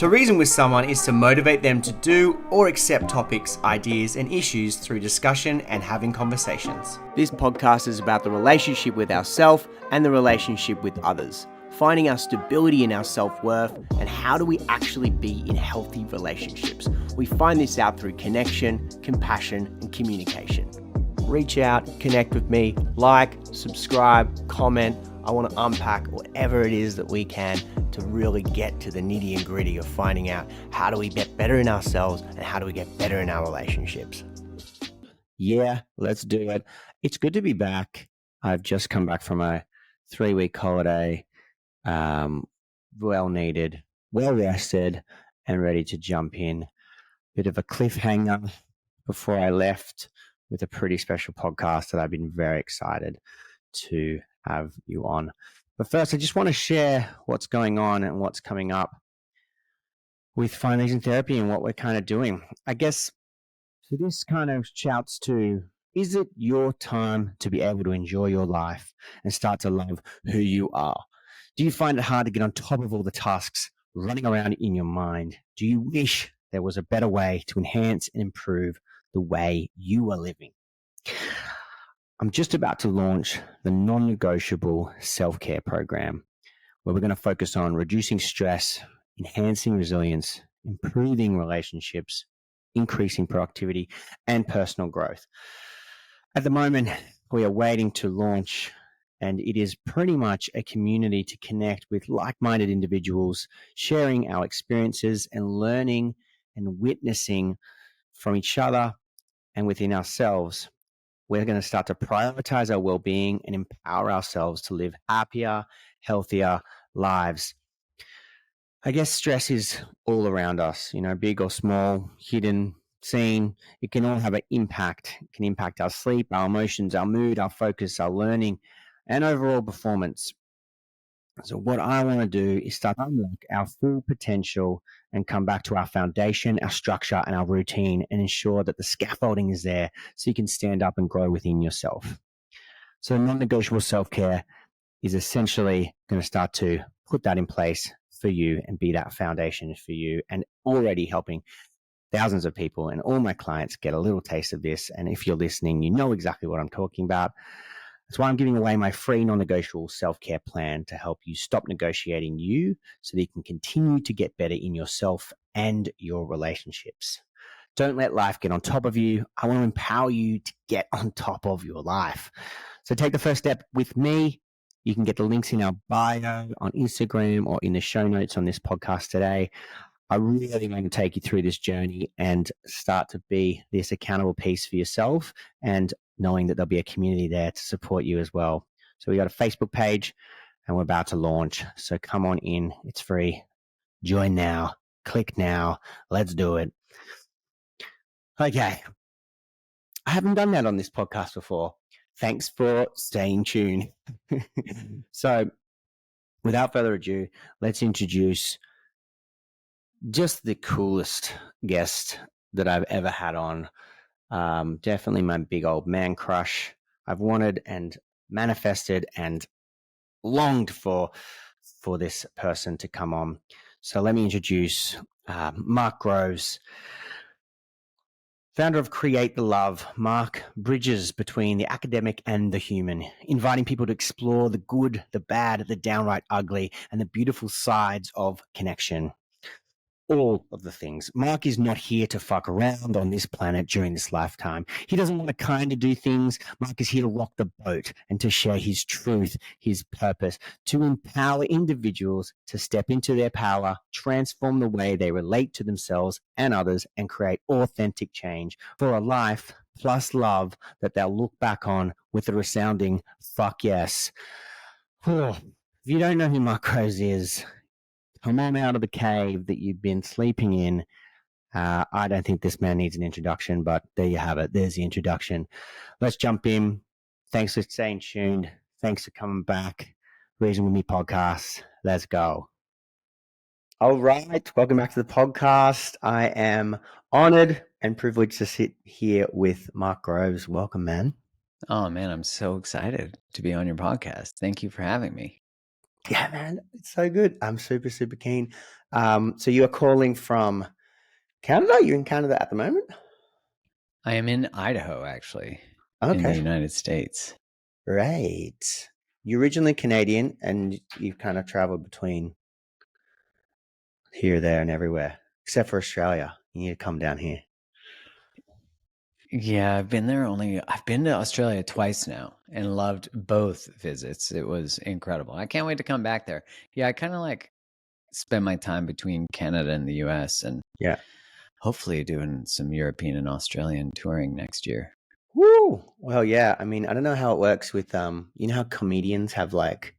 To reason with someone is to motivate them to do or accept topics, ideas, and issues through discussion and having conversations. This podcast is about the relationship with ourselves and the relationship with others, finding our stability in our self-worth, and how do we actually be in healthy relationships. We find this out through connection, compassion, and communication. Reach out, connect with me, like, subscribe, comment. I want to unpack whatever it is that we can to really get to the nitty and gritty of finding out how do we get better in ourselves and how do we get better in our relationships. Yeah, let's do it. It's good to be back. I've just come back from a 3-week holiday, well needed, well rested, and ready to jump in. Bit of a cliffhanger before I left with a pretty special podcast that I've been very excited to have you on. But first, I just want to share what's going on and what's coming up with Foundation Therapy and what we're kind of doing. I guess so this kind of shouts to, is it your time to be able to enjoy your life and start to love who you are? Do you find it hard to get on top of all the tasks running around in your mind? Do you wish there was a better way to enhance and improve the way you are living? I'm just about to launch the Non-Negotiable Self-Care Program, where we're going to focus on reducing stress, enhancing resilience, improving relationships, increasing productivity, and personal growth. At the moment, we are waiting to launch, and it is pretty much a community to connect with like-minded individuals, sharing our experiences and learning and witnessing from each other and within ourselves. We're going to start to prioritize our well-being and empower ourselves to live happier, healthier lives. I guess stress is all around us, big or small, hidden, seen. It can all have an impact. It can impact our sleep, our emotions, our mood, our focus, our learning, and overall performance. So what I want to do is start to unlock our full potential and come back to our foundation, our structure, and our routine, and ensure that the scaffolding is there so you can stand up and grow within yourself. So non-negotiable self-care is essentially going to start to put that in place for you and be that foundation for you, and already helping thousands of people and all my clients get a little taste of this. And if you're listening, you know exactly what I'm talking about. That's why I'm giving away my free non-negotiable self-care plan to help you stop negotiating you so that you can continue to get better in yourself and your relationships. Don't let life get on top of you. I want to empower you to get on top of your life. So take the first step with me. You can get the links in our bio on Instagram or in the show notes on this podcast today. I really want to take you through this journey and start to be this accountable piece for yourself, and knowing that there'll be a community there to support you as well. So we got a Facebook page and we're about to launch. So come on in. It's free. Join now. Click now. Let's do it. Okay. I haven't done that on this podcast before. Thanks for staying tuned. So without further ado, let's introduce just the coolest guest that I've ever had on. Definitely my big old man crush. I've wanted and manifested and longed for this person to come on. So let me introduce Mark Groves, founder of Create the Love. Mark bridges between the academic and the human, inviting people to explore the good, the bad, the downright ugly, and the beautiful sides of connection. All of the things. Mark is not here to fuck around on this planet during this lifetime. He doesn't want to kind of do things. Mark is here to rock the boat and to share his truth, his purpose, to empower individuals to step into their power, transform the way they relate to themselves and others, and create authentic change for a life plus love that they'll look back on with a resounding fuck yes. If you don't know who Mark Groves is, come on out of the cave that you've been sleeping in. I don't think this man needs an introduction, but there you have it. There's the introduction. Let's jump in. Thanks for staying tuned. Thanks for coming back. Reason With Me podcast. Let's go. All right. Welcome back to the podcast. I am honored and privileged to sit here with Mark Groves. Welcome, man. Oh, man, I'm so excited to be on your podcast. Thank you for having me. Yeah, man, it's so good. I'm super, super keen. So you are calling from Canada? You're in Canada at the moment? I am in Idaho, actually, in the Okay, United States. right. You're originally Canadian and you've kind of traveled between here, there, and everywhere, except for Australia. You need to come down here. Yeah, I've been to Australia twice now and loved both visits. It was incredible. I can't wait to come back there. Yeah, I kind of like spend my time between Canada and the US and Yeah. hopefully doing some European and Australian touring next year. Woo! Well, yeah. I mean, I don't know how it works with you know how comedians have like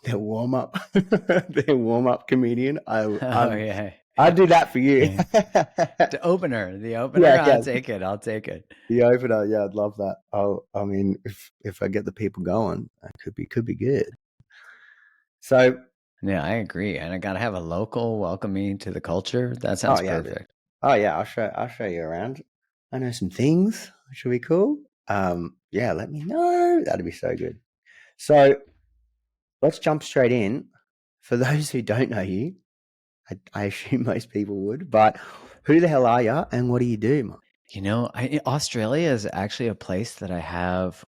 their warm up, their warm up comedian. Oh, yeah. I'd do that for you. Yeah. The opener, Yeah, yeah. I'll take it. I'll take it. The opener, yeah, I'd love that. I mean, if I get the people going, that could be good. So, Yeah, I agree. And I got to have a local welcome me to the culture. That oh sounds yeah, dude. perfect. Oh yeah, I'll show you around. I know some things. Should be cool. Yeah, let me know. That'd be so good. So let's jump straight in. For those who don't know you, I assume most people would, but who the hell are you and what do you do, Mark? Australia is actually a place that I have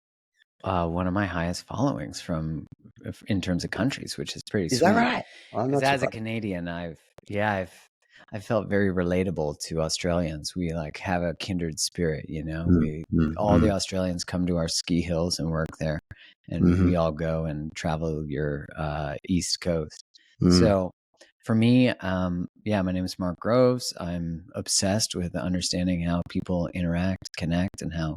one of my highest followings from in terms of countries, which is pretty Is that sweet. right? I'm Because not as a surprised. Canadian, I've felt very relatable to Australians. We like have a kindred spirit, you know. Mm, All the Australians come to our ski hills and work there, and mm-hmm, we all go and travel your East Coast. mm, So for me, yeah, my name is Mark Groves. I'm obsessed with understanding how people interact, connect, and how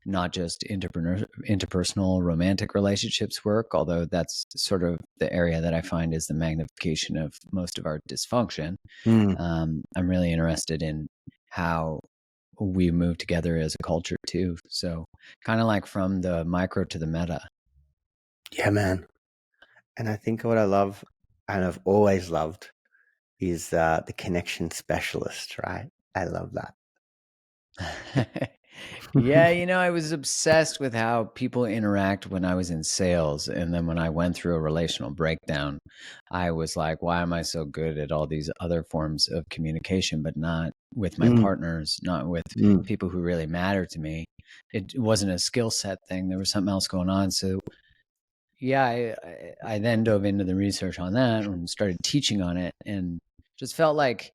not just interpersonal romantic relationships work, although that's sort of the area that I find is the magnification of most of our dysfunction. mm. I'm really interested in how we move together as a culture too. So kind of like from the micro to the meta. Yeah, man. And I think what I love, and I've always loved, is the connection specialist, right? I love that. Yeah, I was obsessed with how people interact when I was in sales. And then when I went through a relational breakdown, I was like, why am I so good at all these other forms of communication, but not with my Mm, partners, not with mm. people who really matter to me? It wasn't a skill set thing. There was something else going on. So yeah, I then dove into the research on that and started teaching on it, and just felt like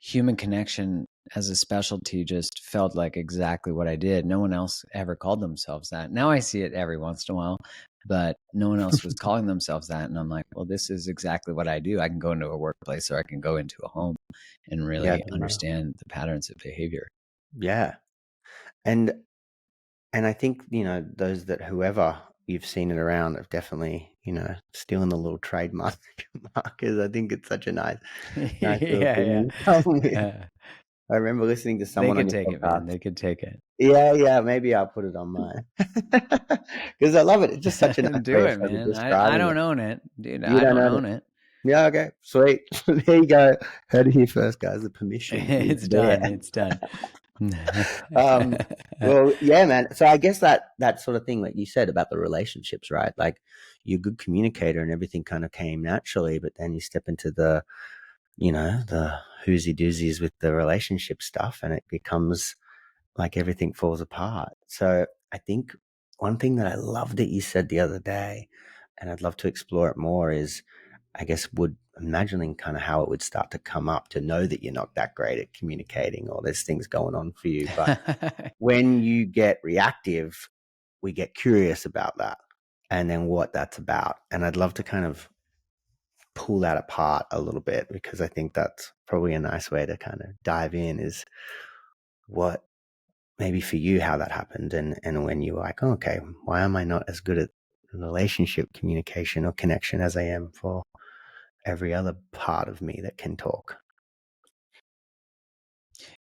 human connection as a specialty just felt like exactly what I did. No one else ever called themselves that. Now I see it every once in a while, but no one else was calling themselves that. And I'm like, well, this is exactly what I do. I can go into a workplace or I can go into a home and Yeah, really understand the patterns of behavior. yeah. And I think, you know, those that whoever you've seen it around have definitely, you know, stealing the little trademark because I think it's such a nice little Yeah, thing yeah. you come with. Uh, I remember listening to they someone on could your take it, man. podcast. They could take it. Yeah, yeah, maybe I'll put it on mine because I love it. It's just such a nice Do way of it, sort of man. I describing don't it. own it, dude. You I don't don't own it. own it. Yeah, okay, sweet. There you go. Heard it here first, guys. The permission is It's there. done. It's done. Um, well, yeah, man. So I guess that sort of thing, like you said about the relationships, right? Like you're a good communicator and everything kind of came naturally, but then you step into the, you know, the whoozy doozies with the relationship stuff and it becomes like everything falls apart. So I think one thing that I love that you said the other day, and I'd love to explore it more, is I guess would imagining kind of how it would start to come up to know that you're not that great at communicating or there's things going on for you. But when you get reactive, we get curious about that and then what that's about. And I'd love to kind of pull that apart a little bit because I think that's probably a nice way to kind of dive in is what maybe for you how that happened and when you were like, oh, okay, why am I not as good at relationship communication or connection as I am for every other part of me that can talk?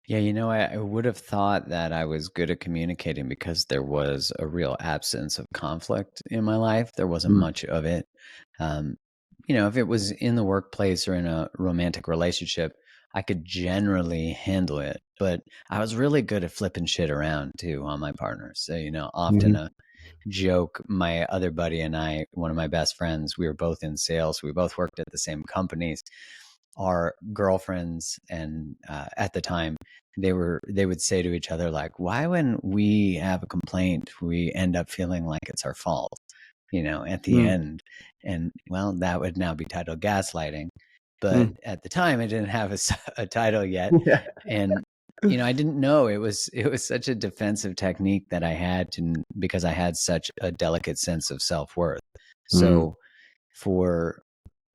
Yeah, I would have thought that I was good at communicating because there was a real absence of conflict in my life. There wasn't Mm, much of it. Um, if it was in the workplace or in a romantic relationship, I could generally handle it. But I was really good at flipping shit around too on my partners. So, often mhm, joke, my other buddy and I, one of my best friends, we were both in sales. We both worked at the same companies. Our girlfriends, and at the time, they would say to each other, like, why when we have a complaint, we end up feeling like it's our fault, at the end. And well, that would now be titled gaslighting. But at the time, I didn't have a title yet. And I didn't know it was such a defensive technique that I had because I had such a delicate sense of self-worth. So for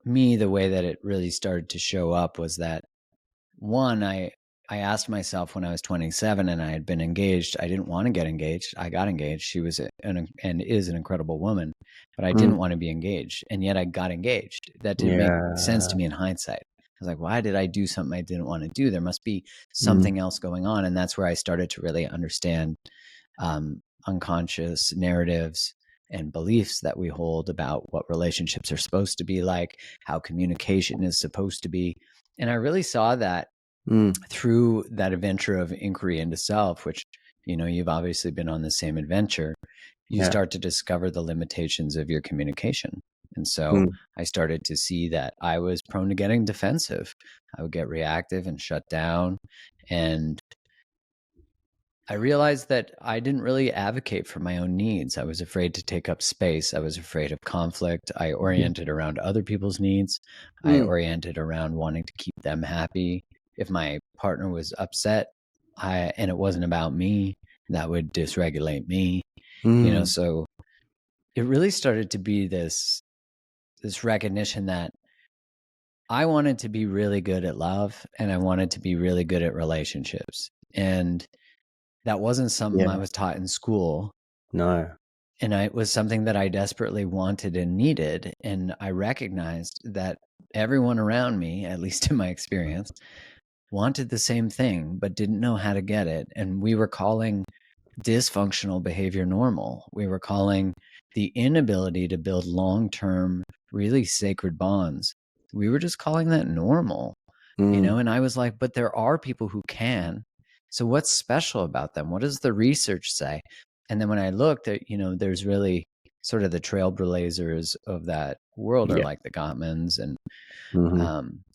me, the way that it really started to show up was that, one, I asked myself when I was 27 and I had been engaged, I didn't want to get engaged. I got engaged. She was and is an incredible woman, but I didn't want to be engaged. And yet I got engaged. That didn't make sense to me in hindsight. I was like, why did I do something I didn't want to do? There must be something else going on. And that's where I started to really understand unconscious narratives and beliefs that we hold about what relationships are supposed to be like, how communication is supposed to be. And I really saw that through that adventure of inquiry into self, which, you've obviously been on the same adventure. You start to discover the limitations of your communication. And so I started to see that I was prone to getting defensive. I would get reactive and shut down. And I realized that I didn't really advocate for my own needs. I was afraid to take up space. I was afraid of conflict. I oriented around other people's needs. I oriented around wanting to keep them happy. If my partner was upset, and it wasn't about me, that would dysregulate me. So it really started to be this recognition that I wanted to be really good at love, and I wanted to be really good at relationships. And that wasn't something I was taught in school. No. And it was something that I desperately wanted and needed. And I recognized that everyone around me, at least in my experience, wanted the same thing, but didn't know how to get it. And we were calling dysfunctional behavior normal. We were calling the inability to build long-term, really sacred bonds. We were just calling that normal, and I was like, but there are people who can. So what's special about them? What does the research say? And then when I looked at, there's really sort of the trailblazers of that world are like the Gottmans and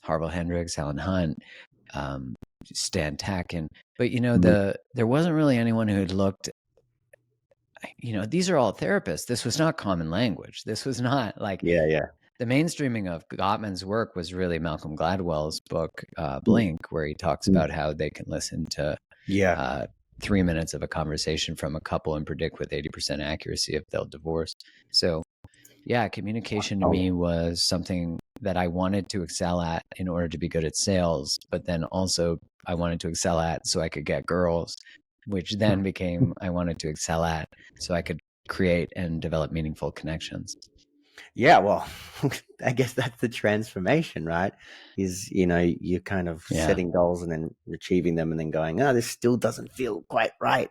Harville Hendricks, Helen Hunt, Stan Tacken. But, there wasn't really anyone who had looked, these are all therapists. This was not common language. This was not like the mainstreaming of Gottman's work was really Malcolm Gladwell's book, Blink, where he talks about how they can listen to 3 minutes of a conversation from a couple and predict with 80% accuracy if they'll divorce. So communication to me was something that I wanted to excel at in order to be good at sales, but then also I wanted to excel at so I could get girls, which then became I wanted to excel at so I could create and develop meaningful connections. Yeah, well, I guess that's the transformation, right? Is, you're kind of setting goals and then achieving them and then going, oh, this still doesn't feel quite right.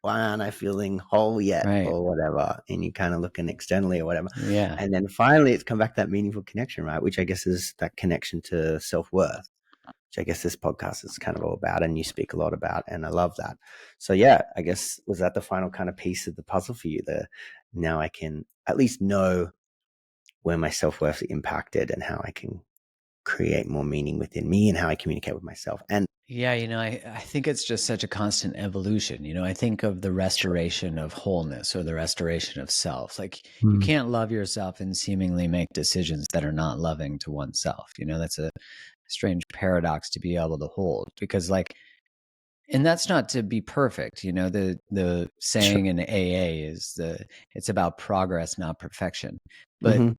Why aren't I feeling whole yet or whatever? And you kind of looking externally or whatever. Yeah. And then finally it's come back to that meaningful connection, right? Which I guess is that connection to self-worth, which I guess this podcast is kind of all about and you speak a lot about. And I love that. So I guess, was that the final kind of piece of the puzzle for you? Now I can at least know where my self-worth is impacted and how I can create more meaning within me and how I communicate with myself. And I think it's just such a constant evolution. I think of the restoration of wholeness or the restoration of self. Like you can't love yourself and seemingly make decisions that are not loving to oneself. That's a strange paradox to be able to hold because and that's not to be perfect. The saying in AA is it's about progress, not perfection. But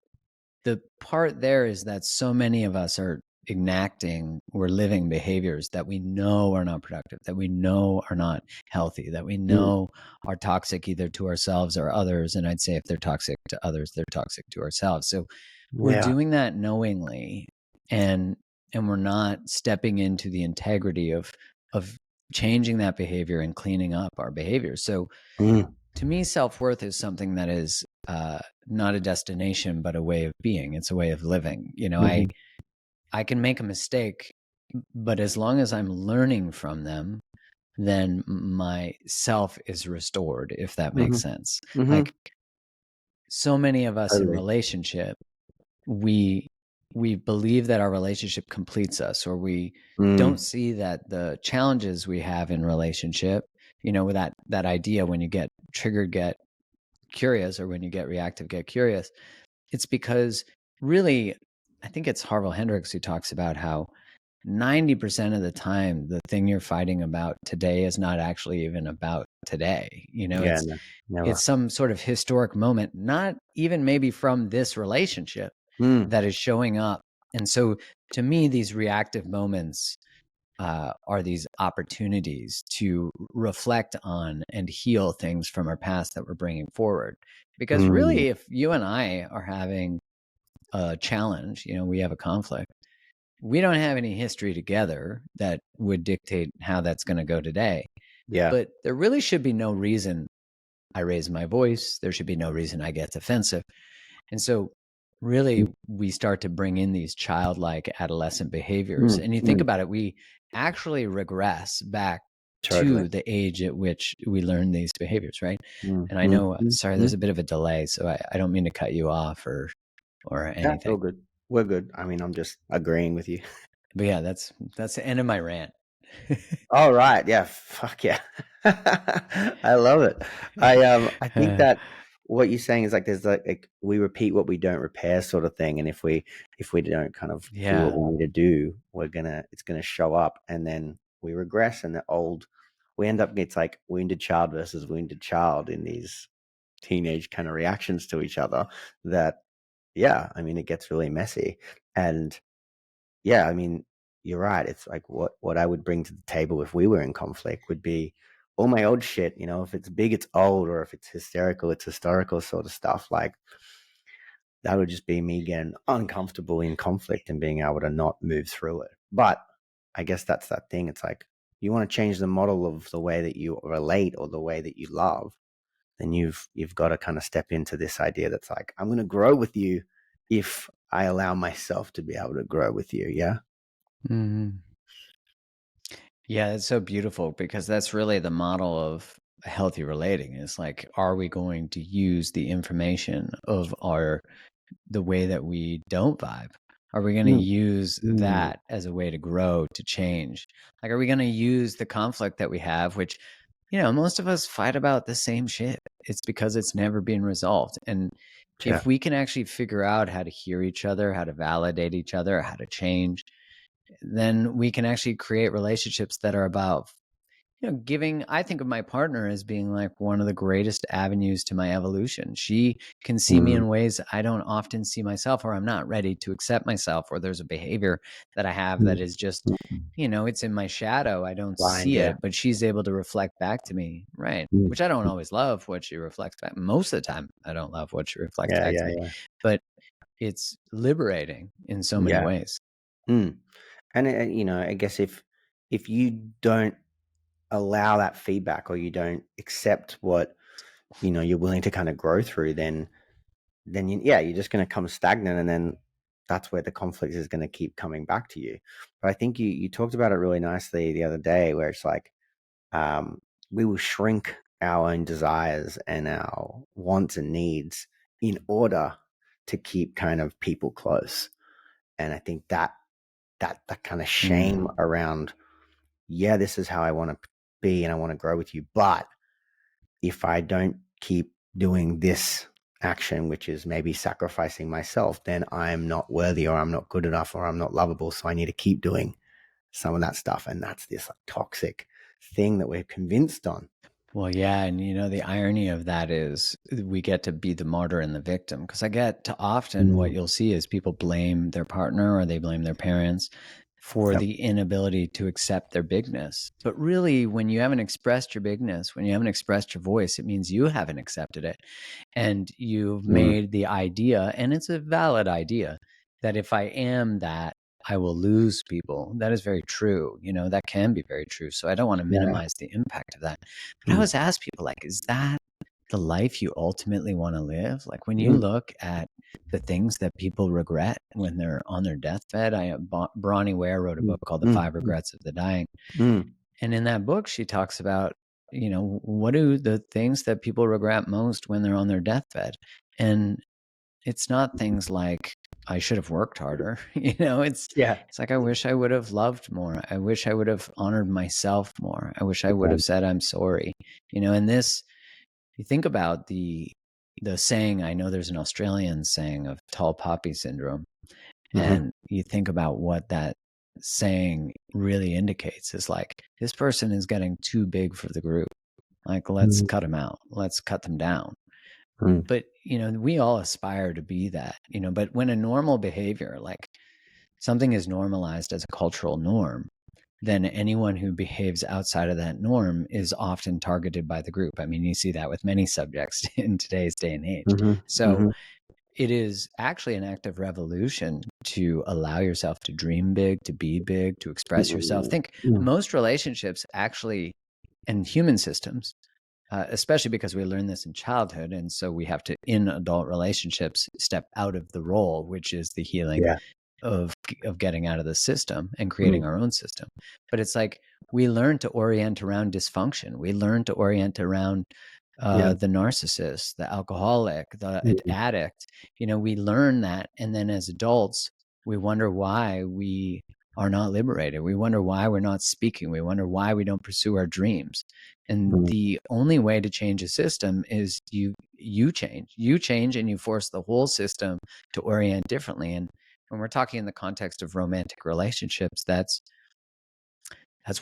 the part there is that so many of us are enacting or living behaviors that we know are not productive, that we know are not healthy, that we know are toxic either to ourselves or others. And I'd say if they're toxic to others, they're toxic to ourselves. So we're doing that knowingly and we're not stepping into the integrity of changing that behavior and cleaning up our behavior. So to me, self-worth is something that is not a destination, but a way of being. It's a way of living. I can make a mistake, but as long as I'm learning from them, then my self is restored, if that Mm-hmm. makes sense. Mm-hmm. Like, so many of us in Totally. relationship, we believe that our relationship completes us, or we don't see that the challenges we have in relationship, with that idea, when you get triggered, get curious, or when you get reactive, get curious. It's because, really, I think it's Harville Hendricks who talks about how 90% of the time, the thing you're fighting about today is not actually even about today. Yeah, no, never. It's some sort of historic moment, not even maybe from this relationship, that is showing up. And so, to me, these reactive moments are these opportunities to reflect on and heal things from our past that we're bringing forward. Because really, if you and I are having a challenge, we have a conflict, we don't have any history together that would dictate how that's going to go today. Yeah. But there really should be no reason I raise my voice. There should be no reason I get defensive. And so, really, we start to bring in these childlike adolescent behaviors. And you think about it, we actually regress back Totally. to the age at which we learn these behaviors, right? And I know, sorry, Mm-hmm. there's a bit of a delay, so I don't mean to cut you off or Yeah, it's anything. all good. We're good. I mean, I'm just agreeing with you. But yeah, that's the end of my rant. All right. Yeah. Fuck yeah. I love it. I think that what you're saying is like there's like we repeat what we don't repair sort of thing, and if we don't kind of do what Yeah. we need to do, it's gonna show up, and then we regress, and we end up, it's like wounded child versus wounded child in these teenage kind of reactions to each other. That, yeah, I mean, it gets really messy. And yeah, I mean, you're right. It's like what I would bring to the table if we were in conflict would be all my old shit. If it's big, it's old, or if it's hysterical, it's historical sort of stuff. Like, that would just be me getting uncomfortable in conflict and being able to not move through it. But I guess that's that thing. It's like, you want to change the model of the way that you relate or the way that you love, then you've got to kind of step into this idea that's like, I'm going to grow with you if I allow myself to be able to grow with you. Yeah. Mm-hmm. Yeah, it's so beautiful, because that's really the model of healthy relating. Is like, are we going to use the information of the way that we don't vibe? Are we going to use that as a way to grow, to change? Like, are we going to use the conflict that we have, which, most of us fight about the same shit? It's because it's never been resolved. And Yeah. if we can actually figure out how to hear each other, how to validate each other, how to change, then we can actually create relationships that are about, giving. I think of my partner as being like one of the greatest avenues to my evolution. She can see me in ways I don't often see myself, or I'm not ready to accept myself, or there's a behavior that I have that is just, it's in my shadow. I don't Blind. see Yeah. it, but she's able to reflect back to me. Right. Which I don't always love what she reflects back. Most of the time, I don't love what she reflects Yeah. back to Yeah. me, Yeah. but it's liberating in so many Yeah. ways. And I guess if you don't allow that feedback, or you don't accept what you're willing to kind of grow through, then you're just going to come stagnant, and then that's where the conflict is going to keep coming back to you. But I think you talked about it really nicely the other day, where it's like, we will shrink our own desires and our wants and needs in order to keep kind of people close. And I think that kind of shame around, yeah, this is how I want to be and I want to grow with you, but if I don't keep doing this action, which is maybe sacrificing myself, then I'm not worthy, or I'm not good enough, or I'm not lovable. So I need to keep doing some of that stuff. And that's this like toxic thing that we're convinced on. Well, yeah. And the irony of that is we get to be the martyr and the victim, because I get to often what you'll see is people blame their partner, or they blame their parents for the inability to accept their bigness. But really, when you haven't expressed your bigness, when you haven't expressed your voice, it means you haven't accepted it. And you've made the idea, and it's a valid idea, that if I am that, I will lose people. That is very true. That can be very true. So I don't want to minimize the impact of that. But I always ask people, like, is that the life you ultimately want to live? Like, when you look at the things that people regret when they're on their deathbed, Bronnie Ware wrote a book called The Five Regrets of the Dying. And in that book, she talks about, what are the things that people regret most when they're on their deathbed? And it's not things like, I should have worked harder. It's like, I wish I would have loved more. I wish I would have honored myself more. I wish I would have said, I'm sorry. And this, you think about the saying, I know there's an Australian saying of tall poppy syndrome. And you think about what that saying really indicates is like, this person is getting too big for the group. Like, let's cut them out. Let's cut them down. But, we all aspire to be that, but when a normal behavior, like something is normalized as a cultural norm, then anyone who behaves outside of that norm is often targeted by the group. I mean, you see that with many subjects in today's day and age. So it is actually an act of revolution to allow yourself to dream big, to be big, to express yourself. Think most relationships actually, and human systems, especially because we learn this in childhood. And so we have to, in adult relationships, step out of the role, which is the healing of getting out of the system and creating our own system. But it's like, we learn to orient around dysfunction. We learn to orient around the narcissist, the alcoholic, the addict. We learn that. And then as adults, we wonder why we are not liberated. We wonder why we're not speaking. We wonder why we don't pursue our dreams. And the only way to change a system is you change and you force the whole system to orient differently. And when we're talking in the context of romantic relationships, that's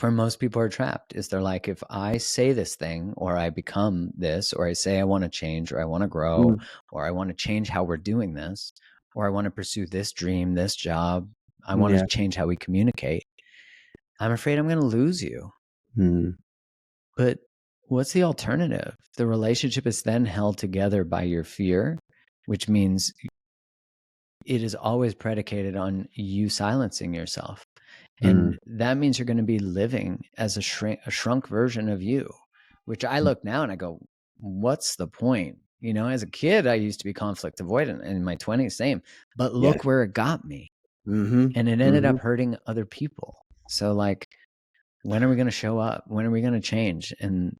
where most people are trapped. Is they're like, if I say this thing, or I become this, or I say I want to change, or I want to grow, or I want to change how we're doing this, or I want to pursue this dream, this job, I want to change how we communicate, I'm afraid I'm going to lose you. But what's the alternative? The relationship is then held together by your fear, which means it is always predicated on you silencing yourself. And that means you're going to be living as a shrunk version of you, which I look now and I go, what's the point? As a kid, I used to be conflict avoidant, and in my 20s, same. But look where it got me. And it ended up hurting other people. So like, when are we going to show up? When are we going to change? And,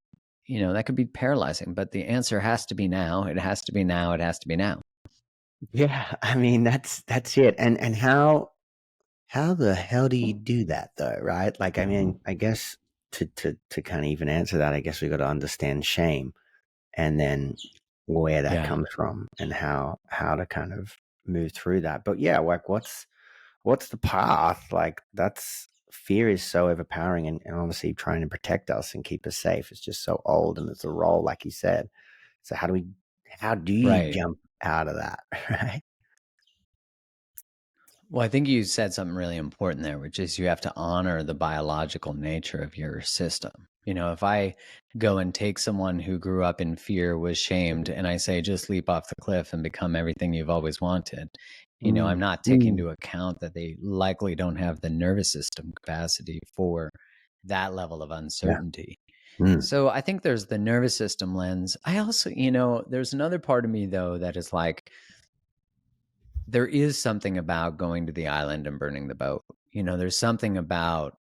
that could be paralyzing, but the answer has to be now. It has to be now. It has to be now. Yeah. I mean, that's it. And how the hell do you do that though? Right. Like, I mean, I guess to kind of even answer that, I guess we got to understand shame, and then where that comes from, and how to kind of move through that. But yeah, like what's the path? Like, that's, fear is so overpowering, and obviously trying to protect us and keep us safe is just so old, and it's a role, like you said. So how do you jump out of that? Right. Well, I think you said something really important there, which is you have to honor the biological nature of your system. If I go and take someone who grew up in fear, was shamed, and I say, just leap off the cliff and become everything you've always wanted, I'm not taking into account that they likely don't have the nervous system capacity for that level of uncertainty. So I think there's the nervous system lens. I also, there's another part of me though that is like, there is something about going to the island and burning the boat. There's something about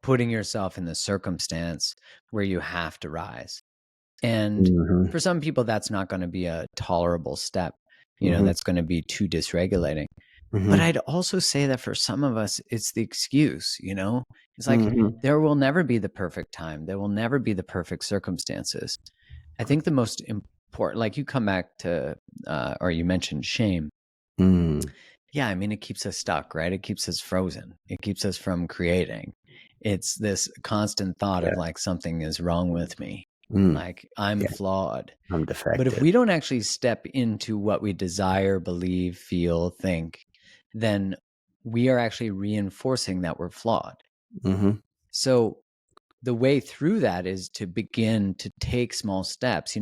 putting yourself in the circumstance where you have to rise. And for some people, that's not going to be a tolerable step. That's going to be too dysregulating. But I'd also say that for some of us, it's the excuse, it's like, there will never be the perfect time. There will never be the perfect circumstances. I think the most important, like you come back to, or you mentioned shame. Yeah, I mean, it keeps us stuck, right? It keeps us frozen. It keeps us from creating. It's this constant thought of like, something is wrong with me. Like, I'm flawed. I'm defective. But if we don't actually step into what we desire, believe, feel, think, then we are actually reinforcing that we're flawed. So the way through that is to begin to take small steps.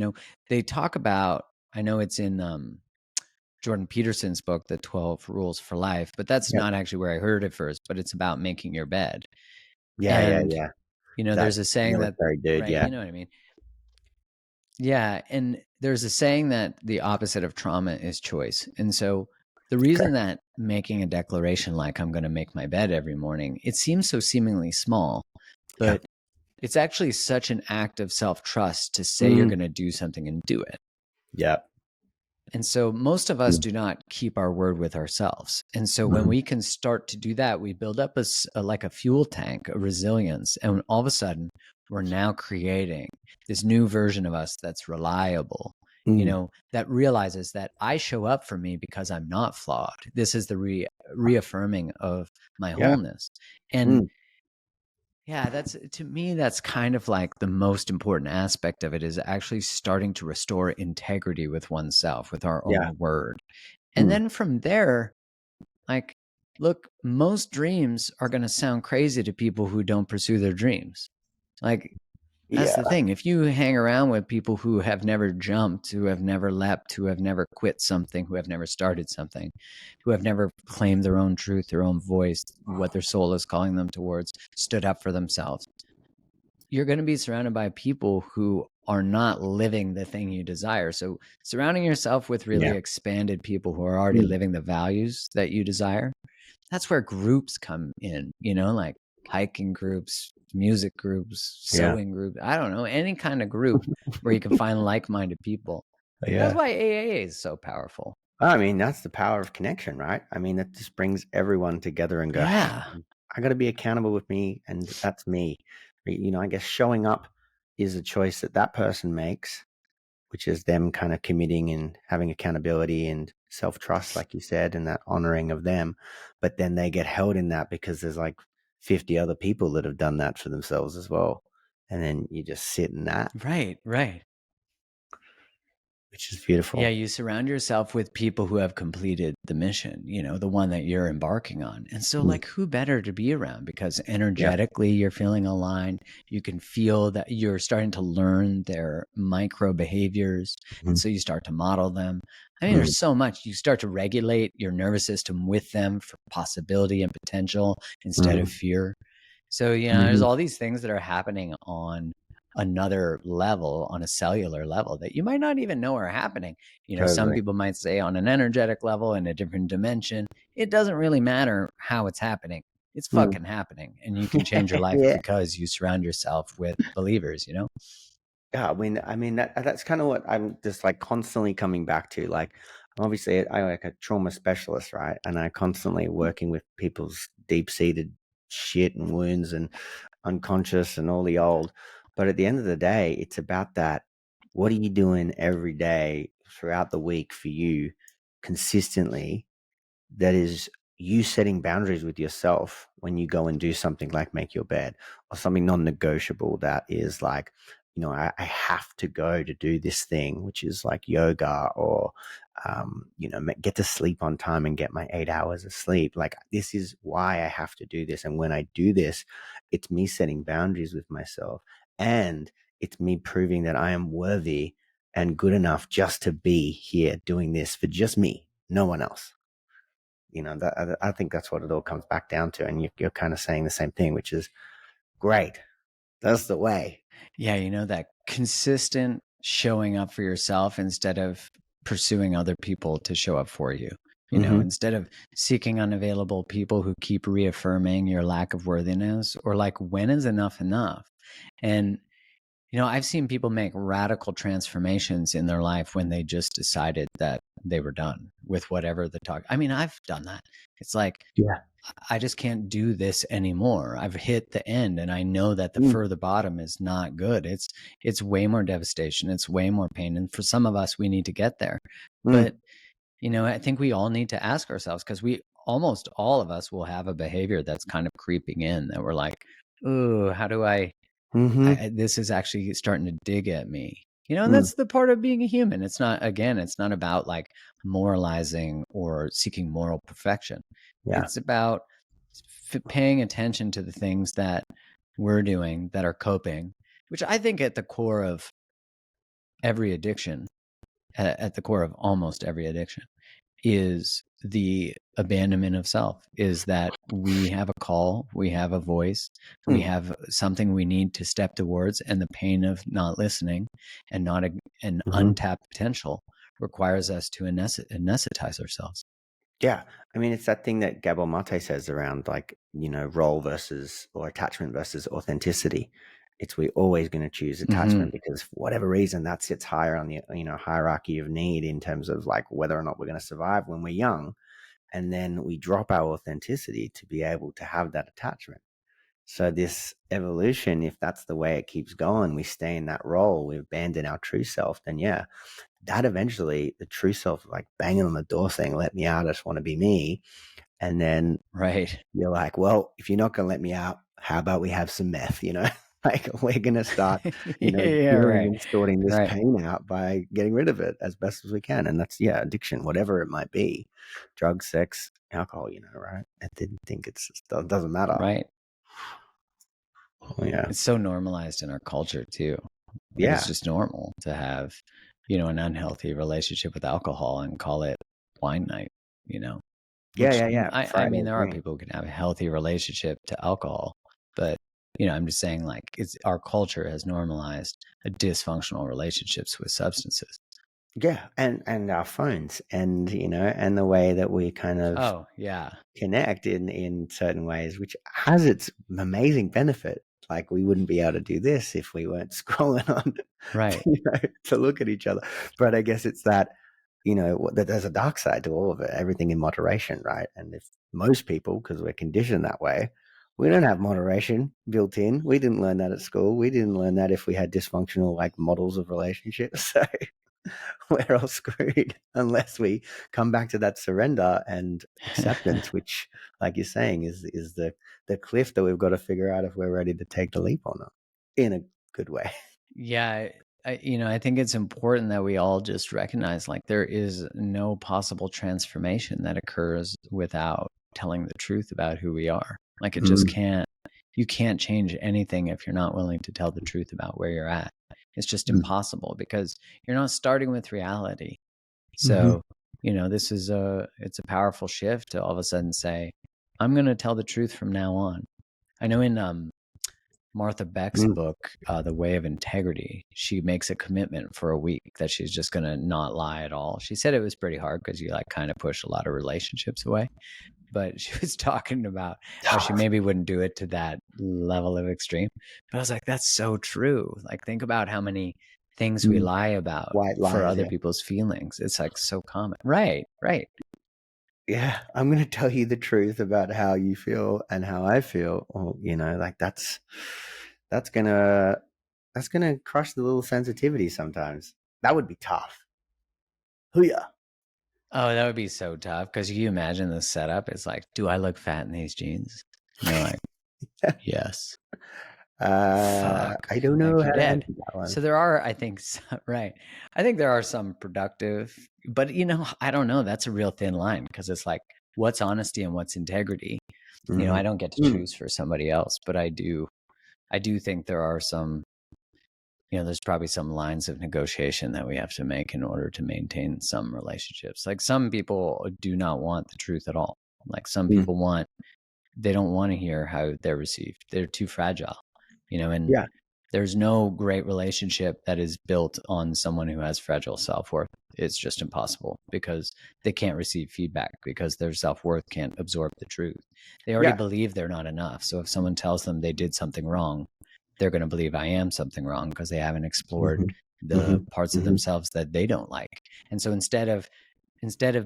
They talk about, I know it's in Jordan Peterson's book, The 12 Rules for Life, but that's not actually where I heard it first, but it's about making your bed. Yeah. There's a saying that, very good. right, you know what I mean? Yeah. And there's a saying that the opposite of trauma is choice. And so the reason that making a declaration like, I'm going to make my bed every morning, it seems so seemingly small, but It's actually such an act of self-trust to say you're going to do something and do it. Yeah. And so most of us do not keep our word with ourselves. And so when we can start to do that, we build up like a fuel tank, a resilience. And all of a sudden, we're now creating this new version of us that's reliable, that realizes that I show up for me because I'm not flawed. This is the reaffirming of my wholeness. And yeah, to me, that's kind of like the most important aspect of it, is actually starting to restore integrity with oneself, with our own word. And then from there, like, look, most dreams are going to sound crazy to people who don't pursue their dreams. Like, that's the thing. If you hang around with people who have never jumped, who have never leapt, who have never quit something, who have never started something, who have never claimed their own truth, their own voice, what their soul is calling them towards, stood up for themselves, you're going to be surrounded by people who are not living the thing you desire. So surrounding yourself with really expanded people who are already living the values that you desire, that's where groups come in, like hiking groups, music groups, sewing groups, I don't know, any kind of group where you can find like-minded people. That's why AA is so powerful. I mean, that's the power of connection, right? I mean, that just brings everyone together and go, Yeah. hey, I got to be accountable with me, and that's me. I guess showing up is a choice that person makes, which is them kind of committing and having accountability and self-trust, like you said, and that honoring of them. But then they get held in that because there's like 50 other people that have done that for themselves as well. And then you just sit in that. Right. Which is beautiful. Yeah, you surround yourself with people who have completed the mission, the one that you're embarking on. And so, like, who better to be around? Because energetically, you're feeling aligned. You can feel that you're starting to learn their micro behaviors. And so you start to model them. I mean, there's so much. You start to regulate your nervous system with them for possibility and potential instead of fear. So, there's all these things that are happening on another level, on a cellular level, that you might not even know are happening. Some people might say on an energetic level, in a different dimension. It doesn't really matter how it's happening. It's fucking happening. And you can change your life because you surround yourself with believers, Yeah, I mean that's kind of what I'm just like constantly coming back to. Like, obviously, I'm like a trauma specialist, right? And I constantly working with people's deep-seated shit and wounds and unconscious and all the old. But at the end of the day, it's about that. What are you doing every day throughout the week for you consistently, that is you setting boundaries with yourself when you go and do something like make your bed, or something non-negotiable that is like, I have to go to do this thing, which is like yoga, or get to sleep on time and get my 8 hours of sleep. Like, this is why I have to do this. And when I do this, it's me setting boundaries with myself, and it's me proving that I am worthy and good enough just to be here doing this for just me, no one else. I think that's what it all comes back down to. And you're kind of saying the same thing, which is great. That's the way. Yeah, that consistent showing up for yourself instead of pursuing other people to show up for you. Instead of seeking unavailable people who keep reaffirming your lack of worthiness, or like, when is enough enough? And I've seen people make radical transformations in their life when they just decided that they were done with whatever the talk. I mean, I've done that. It's like, I just can't do this anymore. I've hit the end, and I know that the further bottom is not good. It's way more devastation. It's way more pain. And for some of us, we need to get there. But, I think we all need to ask ourselves, because almost all of us will have a behavior that's kind of creeping in, that we're like, ooh, how do this is actually starting to dig at me. And that's the part of being a human. It's not about like moralizing or seeking moral perfection. It's about paying attention to the things that we're doing that are coping, which I think at the core of every addiction, at the core of almost every addiction, is the abandonment of self, is that we have a call, we have a voice, we have something we need to step towards, and the pain of not listening and not an untapped potential requires us to anesthetize ourselves. Yeah. I mean, it's that thing that Gabor Mate says around, like, role versus, or attachment versus authenticity. we're always going to choose attachment because for whatever reason that sits higher on the hierarchy of need in terms of like whether or not we're going to survive when we're young, and then we drop our authenticity to be able to have that attachment. So this evolution, if that's the way it keeps going, we stay in that role, we abandon our true self, then yeah, that eventually the true self like banging on the door saying, let me out, I just want to be me. And then Right. you're like, well, if you're not going to let me out, how about we have some meth, like we're going to start, Yeah, dealing right. and sorting this Right. pain out by getting rid of it as best as we can. And that's, addiction, whatever it might be, drugs, sex, alcohol, right? I didn't think it doesn't matter. Right. Oh, yeah. It's so normalized in our culture too. Like, Yeah. it's just normal to have, an unhealthy relationship with alcohol and call it wine night, Yeah. I mean, there are Friday, people who can have a healthy relationship to alcohol, but I'm just saying, like, our culture has normalized a dysfunctional relationships with substances. Yeah, and our phones, and and the way that we kind of connect in certain ways, which has its amazing benefit. Like we wouldn't be able to do this if we weren't scrolling on, right, to look at each other. But I guess it's that that there's a dark side to all of it. Everything in moderation, right? And if most people, because we're conditioned that way, we don't have moderation built in. We didn't learn that at school. We didn't learn that if we had dysfunctional like models of relationships. So we're all screwed unless we come back to that surrender and acceptance, which, like you're saying, is the cliff that we've got to figure out if we're ready to take the leap or not, in a good way. Yeah, I think it's important that we all just recognize, like, there is no possible transformation that occurs without telling the truth about who we are. Like, it just can't. You can't change anything if you're not willing to tell the truth about where you're at. It's just impossible because you're not starting with reality. So, it's a powerful shift to all of a sudden say, I'm going to tell the truth from now on. I know in Martha Beck's book, The Way of Integrity, she makes a commitment for a week that she's just going to not lie at all. She said it was pretty hard because you like kind of push a lot of relationships away. But she was talking about how she maybe wouldn't do it to that level of extreme. But I was like, that's so true. Like, think about how many things we lie about for other people's feelings. It's like so common. Right. Yeah, I'm going to tell you the truth about how you feel and how I feel. Or, like that's going to crush the little sensitivity sometimes. That would be tough. Hoo-yah. Oh, that would be so tough. Because you imagine the setup. It's like, do I look fat in these jeans? And you're like, yes. Fuck. I don't know how to answer that one. So there are, I think, right. I think there are some productive, but I don't know. That's a real thin line because it's like, what's honesty and what's integrity? I don't get to choose for somebody else, but I do think there are some, there's probably some lines of negotiation that we have to make in order to maintain some relationships. Like some people do not want the truth at all. Like some people they don't want to hear how they're received. They're too fragile, and there's no great relationship that is built on someone who has fragile self-worth. It's just impossible because they can't receive feedback because their self-worth can't absorb the truth. They already believe they're not enough. So if someone tells them they did something wrong, they're going to believe I am something wrong because they haven't explored the parts of themselves that they don't like. And so instead of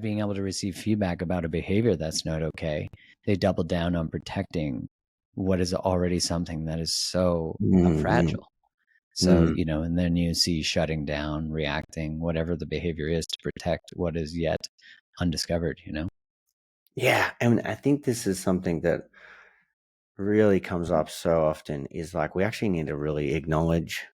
being able to receive feedback about a behavior that's not okay, they double down on protecting what is already something that is so fragile. So, and then you see shutting down, reacting, whatever the behavior is to protect what is yet undiscovered, Yeah. And I think this is something that really comes up so often is like, we actually need to really acknowledge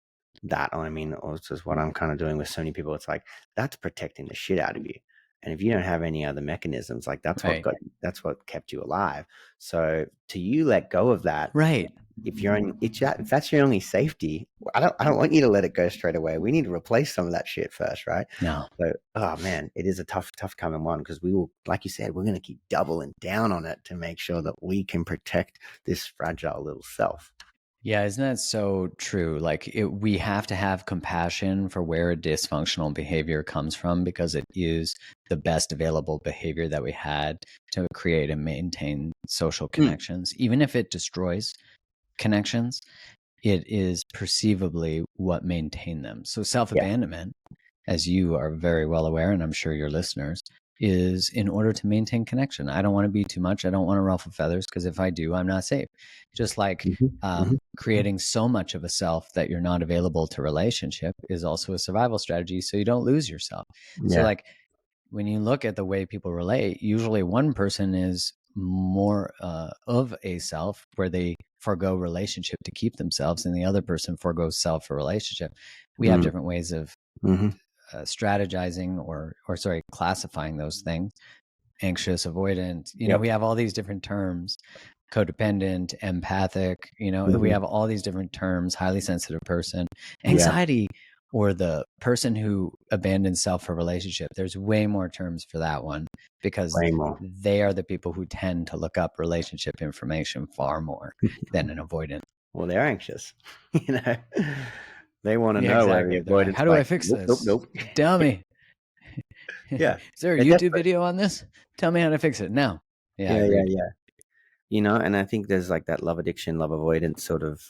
that. I mean, this is what I'm kind of doing with so many people. It's like, that's protecting the shit out of you. And if you don't have any other mechanisms, like that's what kept you alive. So to you let go of that. Right. If that's your only safety, I don't want you to let it go straight away. We need to replace some of that shit first, right? No. So, oh man, it is a tough coming one because we will, like you said, we're going to keep doubling down on it to make sure that we can protect this fragile little self. Yeah, isn't that so true? Like we have to have compassion for where a dysfunctional behavior comes from because it is the best available behavior that we had to create and maintain social connections, even if it destroys connections. it is perceivably what maintained them. So self-abandonment, as you are very well aware, and I'm sure your listeners, is in order to maintain connection. I don't want to be too much. I don't want to ruffle feathers, because if I do, I'm not safe. Just like creating so much of a self that you're not available to relationship is also a survival strategy, so you don't lose yourself. So like when you look at the way people relate, usually one person is more of a self where they forego relationship to keep themselves, and the other person forgoes self for relationship. We have different ways of strategizing or sorry, classifying those things. Anxious, avoidant, we have all these different terms. Codependent, empathic, we have all these different terms. Highly sensitive person, anxiety, or the person who abandons self for relationship. There's way more terms for that one, because they are the people who tend to look up relationship information far more than an avoidant. Well, they're anxious. They want to know where the avoidance. Like, how do I fix this? Nope. Tell me. Yeah. Is there a YouTube video on this? Tell me how to fix it now. Yeah. And I think there's like that love addiction, love avoidance sort of,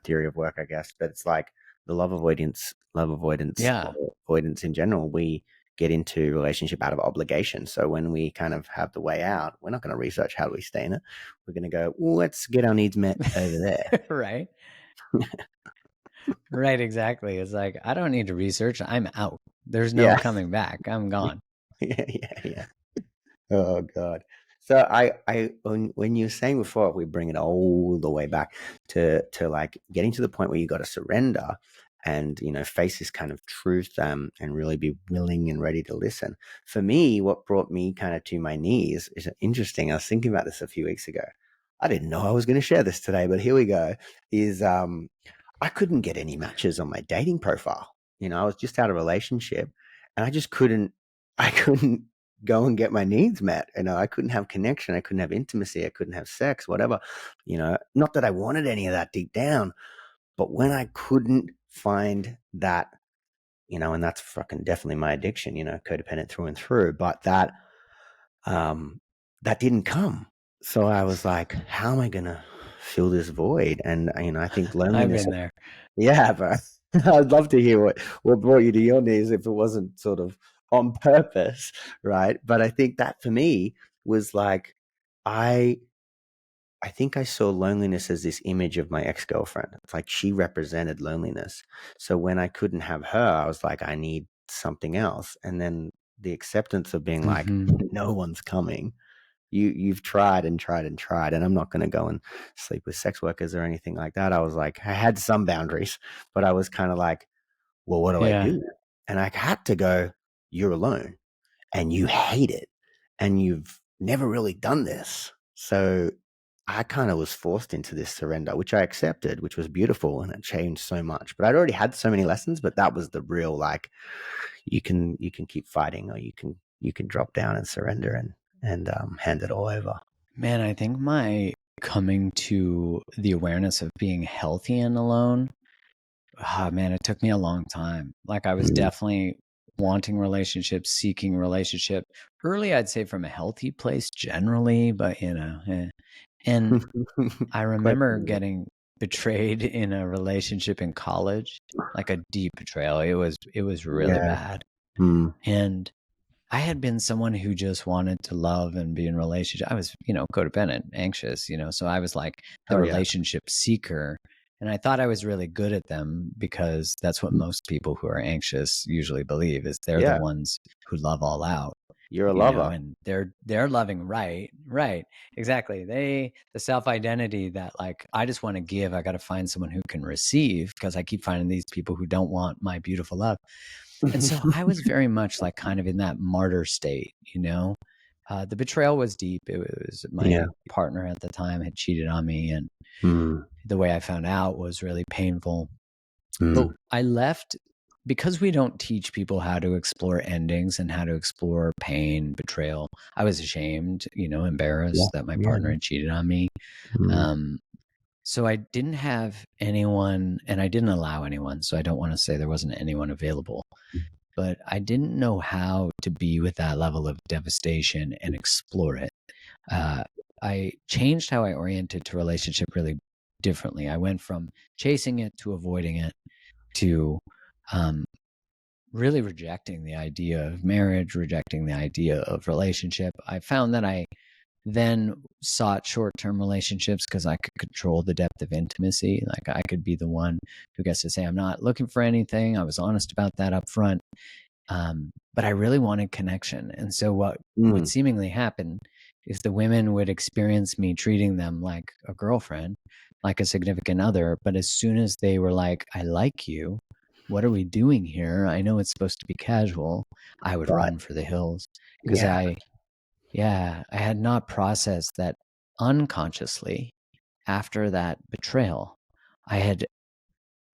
theory of work, I guess. But it's like the love avoidance, or avoidance in general. We get into relationship out of obligation. So when we kind of have the way out, we're not going to research how do we stay in it. We're going to go, let's get our needs met over there. Right. Right. Exactly. It's like, I don't need to research. I'm out. There's no coming back. I'm gone. Yeah. Oh God. So when you were saying before, we bring it all the way back to like getting to the point where you got to surrender and, face this kind of truth, and really be willing and ready to listen. For me, what brought me kind of to my knees is interesting. I was thinking about this a few weeks ago. I didn't know I was going to share this today, but here we go. Is I couldn't get any matches on my dating profile. I was just out of a relationship, and I just couldn't go and get my needs met. I couldn't have connection. I couldn't have intimacy. I couldn't have sex, whatever. Not that I wanted any of that deep down, but when I couldn't find that, and that's fucking definitely my addiction, codependent through and through, but that didn't come. So I was like, how am I going to fill this void? And, I think loneliness. I've been there. Yeah, but I'd love to hear what brought you to your knees if it wasn't sort of on purpose, right? But I think that for me was like, I think I saw loneliness as this image of my ex-girlfriend. It's like she represented loneliness. So when I couldn't have her, I was like, I need something else. And then the acceptance of being like, no one's coming. You've tried and tried and tried, and I'm not going to go and sleep with sex workers or anything like that. I was like, I had some boundaries, but I was kind of like, well, what do I do? And I had to go, you're alone and you hate it and you've never really done this. So I kind of was forced into this surrender, which I accepted, which was beautiful, and it changed so much. But I'd already had so many lessons, but that was the real, like, you can keep fighting, or you can drop down and surrender and hand it all over. Man, I think my coming to the awareness of being healthy and alone, it took me a long time. Like, I was definitely wanting relationships, seeking relationship early, I'd say from a healthy place generally, but and I remember getting betrayed in a relationship in college, like a deep betrayal. It was really bad. And I had been someone who just wanted to love and be in a relationship. I was, codependent, anxious, so I was like the relationship seeker. And I thought I was really good at them, because that's what most people who are anxious usually believe, is they're the ones who love all out. You're a lover. And they're loving, right, exactly. The self-identity that, like, I just want to give, I got to find someone who can receive, because I keep finding these people who don't want my beautiful love. And so I was very much like kind of in that martyr state, the betrayal was deep. It was my partner at the time had cheated on me, and the way I found out was really painful. But I left because we don't teach people how to explore endings and how to explore pain, betrayal. I was ashamed, embarrassed that my partner had cheated on me. So I didn't have anyone, and I didn't allow anyone. So I don't want to say there wasn't anyone available, but I didn't know how to be with that level of devastation and explore it. I changed how I oriented to relationship really differently. I went from chasing it to avoiding it to really rejecting the idea of marriage, rejecting the idea of relationship. I found that I then sought short-term relationships because I could control the depth of intimacy. Like I could be the one who gets to say, I'm not looking for anything. I was honest about that up front. But I really wanted connection. And so what would seemingly happen is the women would experience me treating them like a girlfriend, like a significant other. But as soon as they were like, I like you, what are we doing here? I know it's supposed to be casual. I would run for the hills because I had not processed that unconsciously after that betrayal. I had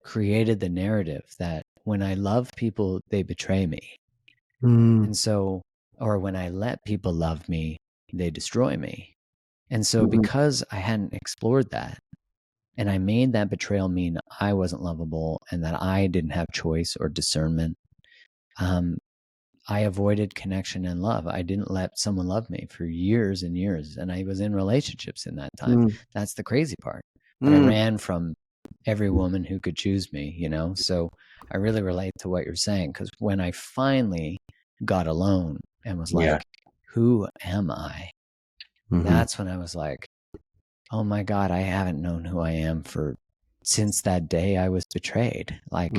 created the narrative that when I love people, they betray me. And so, or when I let people love me, they destroy me. And so, because I hadn't explored that, and I made that betrayal mean I wasn't lovable and that I didn't have choice or discernment, I avoided connection and love. I didn't let someone love me for years and years. And I was in relationships in that time. That's the crazy part. But I ran from every woman who could choose me, you know? So I really relate to what you're saying. Because when I finally got alone and was like, who am I? That's when I was like, oh my God, I haven't known who I am since that day I was betrayed. Like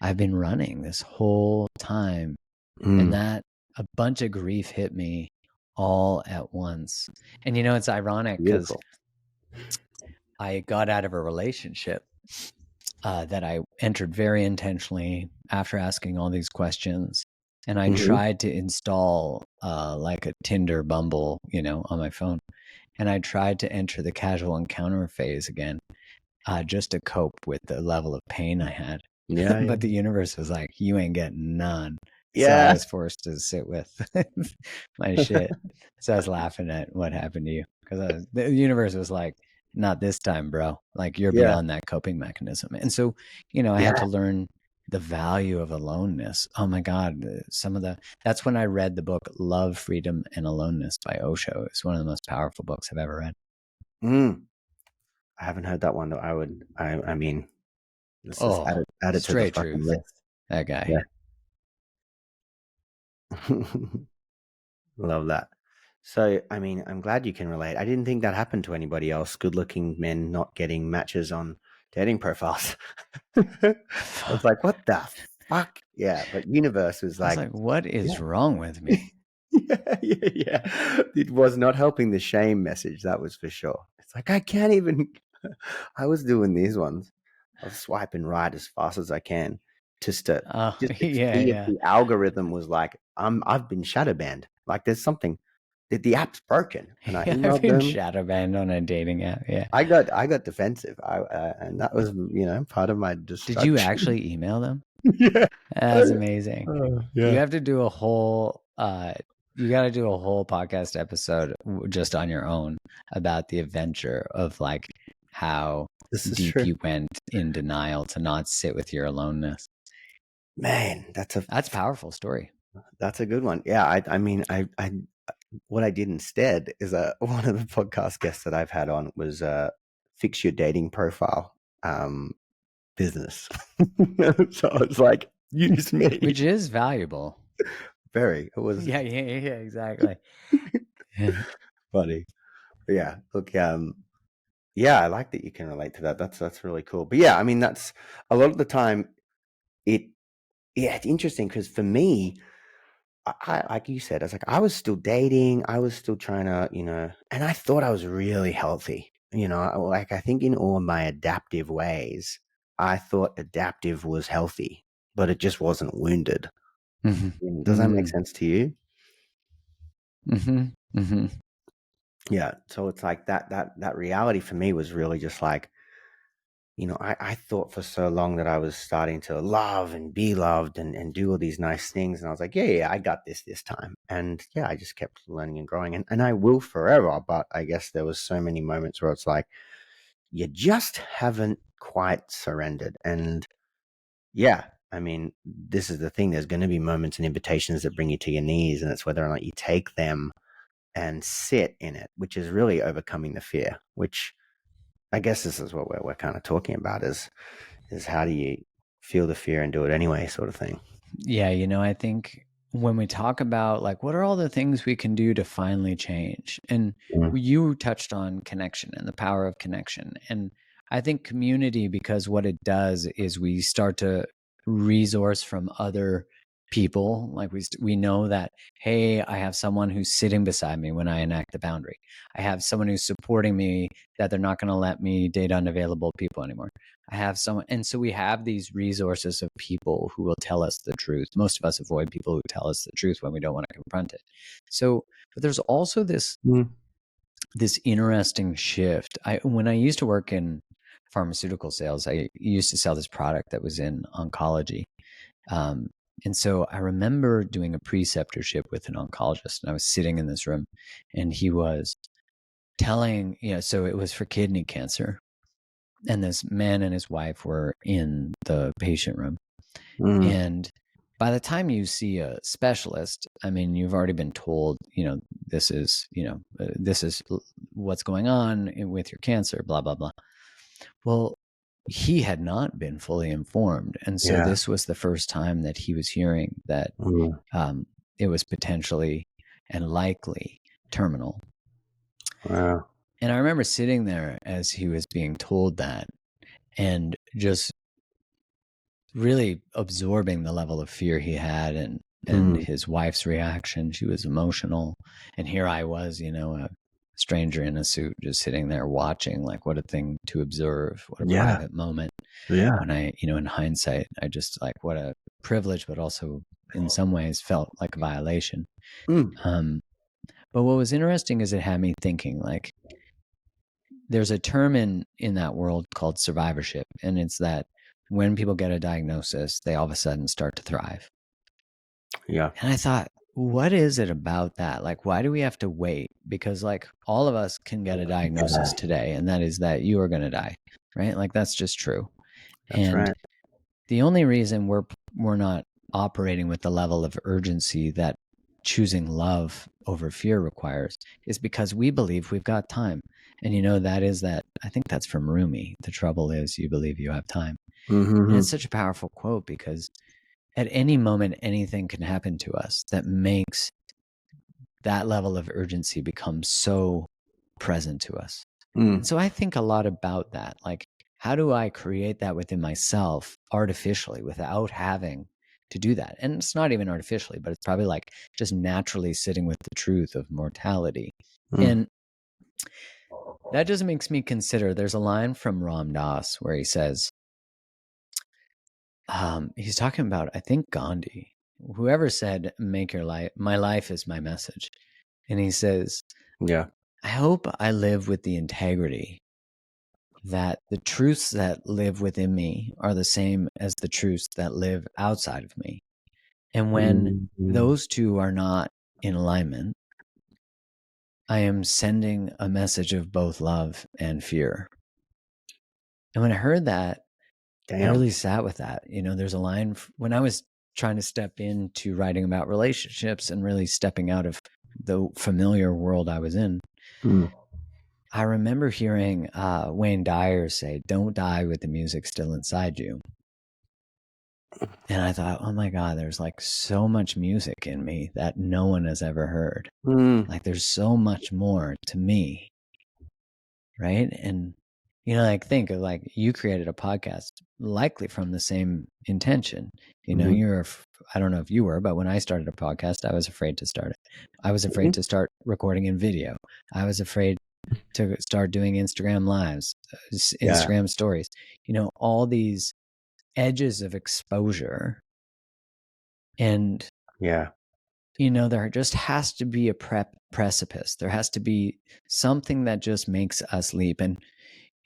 I've been running this whole time. And that a bunch of grief hit me all at once. And you know, it's ironic because I got out of a relationship that I entered very intentionally after asking all these questions. And I tried to install like a Tinder Bumble, you know, on my phone. And I tried to enter the casual encounter phase again, just to cope with the level of pain I had. But the universe was like, you ain't getting none. So I was forced to sit with my shit. So I was laughing at what happened to you because the universe was like, not this time, bro. Like you're beyond that coping mechanism. And so, you know, I had to learn the value of aloneness. Oh my God. That's when I read the book Love, Freedom, and Aloneness by Osho. It's one of the most powerful books I've ever read. I haven't heard that one though. I mean, this is added to the straight fucking truth. list. That guy. Love that. So, I mean, I'm glad you can relate. I didn't think that happened to anybody else. Good-looking men not getting matches on dating profiles. I was like, what the fuck? Yeah, but universe was like, what is wrong with me? yeah. It was not helping the shame message. That was for sure. It's like, I can't even. I was doing these ones. I was swiping right as fast as I can just to see if the algorithm was like, I've been shadow banned. Like there's something that the app's broken. And I emailed them. Shadow banned on a dating app. Yeah. I got defensive. And that was, you know, part of my destruction. Did you actually email them? Yeah. That's amazing. You have to do a whole you got to do a whole podcast episode just on your own about the adventure of like how deep you went in denial to not sit with your aloneness. Man, that's a powerful story. That's a good one. Yeah, I mean, what I did instead is one of the podcast guests that I've had on was fix your dating profile business. So it's like, use me, which is valuable. Very. It was. Yeah, exactly. Funny. But yeah. Look. Yeah, I like that you can relate to that. That's really cool. But yeah, I mean, that's a lot of the time. It's interesting because for me, I like you said, I was still dating. I was still trying to, you know, and I thought I was really healthy. You know, like I think in all my adaptive ways, I thought adaptive was healthy, but it just wasn't wounded. Does that make sense to you? Yeah. So it's like that reality for me was really just like, you know, I thought for so long that I was starting to love and be loved and do all these nice things. And I was like, yeah, I got this time. And yeah, I just kept learning and growing and I will forever. But I guess there was so many moments where it's like, you just haven't quite surrendered. And yeah, I mean, this is the thing. There's going to be moments and invitations that bring you to your knees. And it's whether or not you take them and sit in it, which is really overcoming the fear, which I guess this is what we're kind of talking about is how do you feel the fear and do it anyway, sort of thing. Yeah, I think when we talk about like what are all the things we can do to finally change, and you touched on connection and the power of connection, and I think community, because what it does is we start to resource from other people. Like we know that, hey, I have someone who's sitting beside me when I enact the boundary. I have someone who's supporting me, that they're not going to let me date unavailable people anymore. I have someone. And so we have these resources of people who will tell us the truth. Most of us avoid people who tell us the truth when we don't want to confront it. So, but there's also this interesting shift. When I used to work in pharmaceutical sales, I used to sell this product that was in oncology. And so I remember doing a preceptorship with an oncologist, and I was sitting in this room, and he was telling, so it was for kidney cancer. And this man and his wife were in the patient room. And by the time you see a specialist, I mean, you've already been told, this is what's going on with your cancer, blah, blah, blah. Well, he had not been fully informed. And so this was the first time that he was hearing that it was potentially and likely terminal. Wow. And I remember sitting there as he was being told that, and just really absorbing the level of fear he had, and his wife's reaction. She was emotional. And here I was, a stranger in a suit, just sitting there watching. Like, what a thing to observe. What a private moment. Yeah. When I, in hindsight, I just like, what a privilege, but also in some ways felt like a violation. But what was interesting is it had me thinking, like, there's a term in that world called survivorship. And it's that when people get a diagnosis, they all of a sudden start to thrive. Yeah. And I thought, what is it about that? Like, why do we have to wait? Because like all of us can get a diagnosis today, and that is that you are going to die, right? Like, that's just true. That's right. The only reason we're not operating with the level of urgency that choosing love over fear requires is because we believe we've got time. And I think that's from Rumi. The trouble is you believe you have time. And it's such a powerful quote, because at any moment, anything can happen to us that makes that level of urgency become so present to us. And so I think a lot about that. Like, how do I create that within myself artificially without having to do that? And it's not even artificially, but it's probably like just naturally sitting with the truth of mortality. And that just makes me consider, there's a line from Ram Dass where he says, he's talking about, I think, Gandhi, whoever said, my life is my message. And he says, I hope I live with the integrity that the truths that live within me are the same as the truths that live outside of me. And when those two are not in alignment, I am sending a message of both love and fear. And when I heard that, I really sat with that. There's a line when I was trying to step into writing about relationships and really stepping out of the familiar world I was in. I remember hearing Wayne Dyer say, "Don't die with the music still inside you." And I thought, oh my God, there's like so much music in me that no one has ever heard. Like, there's so much more to me. Right. And, like, think of, like, you created a podcast likely from the same intention. I don't know if you were, but when I started a podcast, I was afraid to start it. I was afraid to start recording in video. I was afraid to start doing Instagram lives, Instagram stories, all these edges of exposure. And, there just has to be a precipice. There has to be something that just makes us leap. And,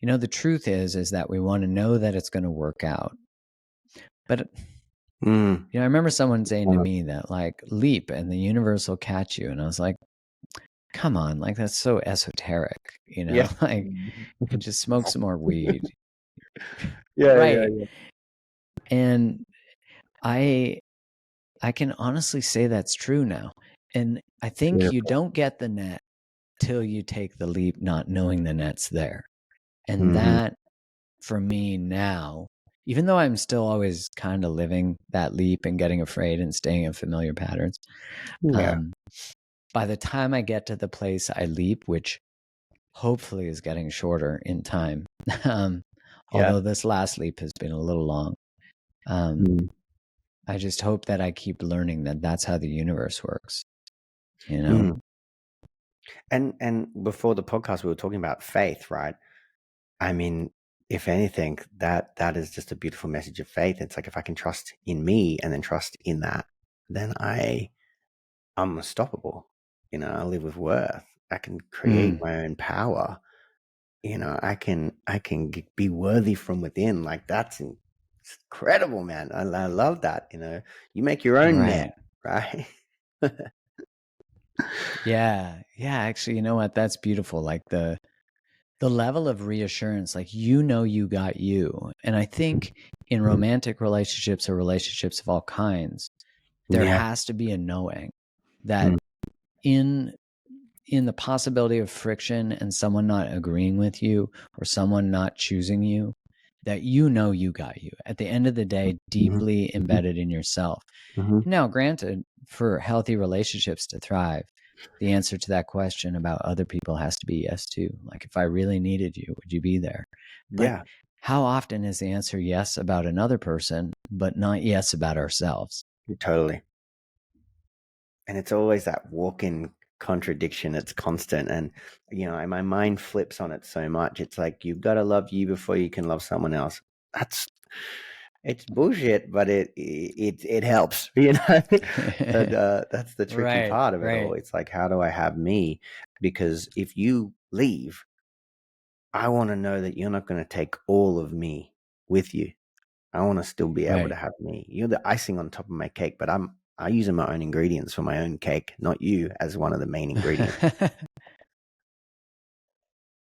the truth is that we want to know that it's going to work out. But, I remember someone saying to me that, like, leap and the universe will catch you. And I was like, come on, like, that's so esoteric, like, just smoke some more weed. Right. And I can honestly say that's true now. And I think you don't get the net till you take the leap, not knowing the net's there. And that, for me now, even though I'm still always kind of living that leap and getting afraid and staying in familiar patterns, Yeah. by the time I get to the place I leap, which hopefully is getting shorter in time, although this last leap has been a little long, I just hope that I keep learning that that's how the universe works, you know? And before the podcast, we were talking about faith, right? I mean, if anything, that is just a beautiful message of faith. It's like, if I can trust in me and then trust in that, then I'm unstoppable. You know, I live with worth. I can create my own power. You know, I can be worthy from within. Like, that's incredible, man. I love that. You know, you make your own net, right? Yeah. Actually, you know what? That's beautiful. Like the level of reassurance, like, you got you. And I think in romantic relationships or relationships of all kinds, there has to be a knowing that in the possibility of friction and someone not agreeing with you or someone not choosing you, that you got you. At the end of the day, deeply embedded in yourself. Now, granted, for healthy relationships to thrive, the answer to that question about other people has to be yes too. Like, if I really needed you, would you be there? But how often is the answer yes about another person, but not yes about ourselves? Totally. And it's always that walk-in contradiction. It's constant. And, you know, my mind flips on it so much. It's like, you've got to love you before you can love someone else. It's bullshit, but it helps, you know. But that's the tricky part of it all. It's like, how do I have me? Because if you leave, I want to know that you're not going to take all of me with you. I want to still be able to have me. You're the icing on top of my cake, but I use my own ingredients for my own cake, not you as one of the main ingredients.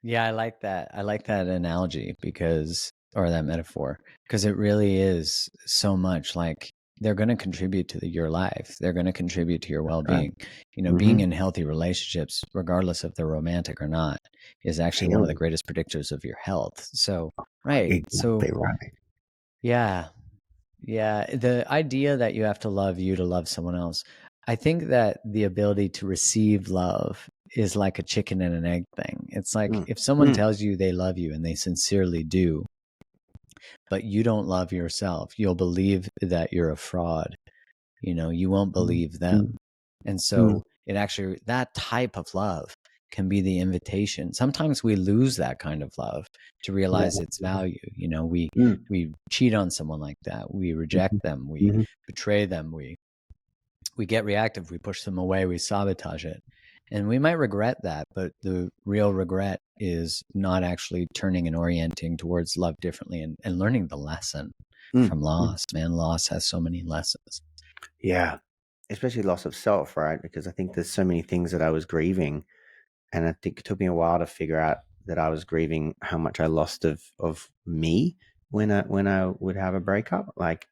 Yeah, I like that. I like that analogy or that metaphor, because it really is so much like they're going to contribute to your life. They're going to contribute to your well-being. You know, being in healthy relationships, regardless if they're romantic or not, is actually one of the greatest predictors of your health. So, Exactly right. Yeah. The idea that you have to love you to love someone else. I think that the ability to receive love is like a chicken and an egg thing. It's like if someone tells you they love you and they sincerely do, but you don't love yourself, you'll believe that you're a fraud. You know, you won't believe them. And so it actually, that type of love can be the invitation. Sometimes we lose that kind of love to realize its value. You know, we cheat on someone like that. We reject them. We betray them. We get reactive. We push them away. We sabotage it. And we might regret that, but the real regret is not actually turning and orienting towards love differently and learning the lesson from loss. Man, loss has so many lessons. Yeah. Especially loss of self, right? Because I think there's so many things that I was grieving. And I think it took me a while to figure out that I was grieving how much I lost of me when I would have a breakup. Like,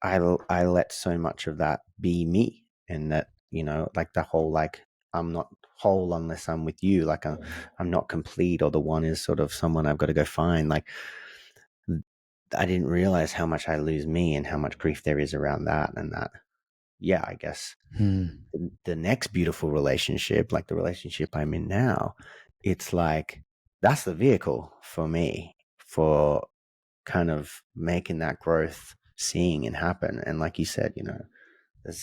I let so much of that be me, and that, you know, like the whole, like, I'm not whole unless I'm with you. Like, I'm not complete, or the one is sort of someone I've got to go find. Like, I didn't realize how much I lose me and how much grief there is around that. And that, yeah, I guess the next beautiful relationship, like the relationship I'm in now, it's like, that's the vehicle for me for kind of making that growth, seeing it happen. And like you said, you know, there's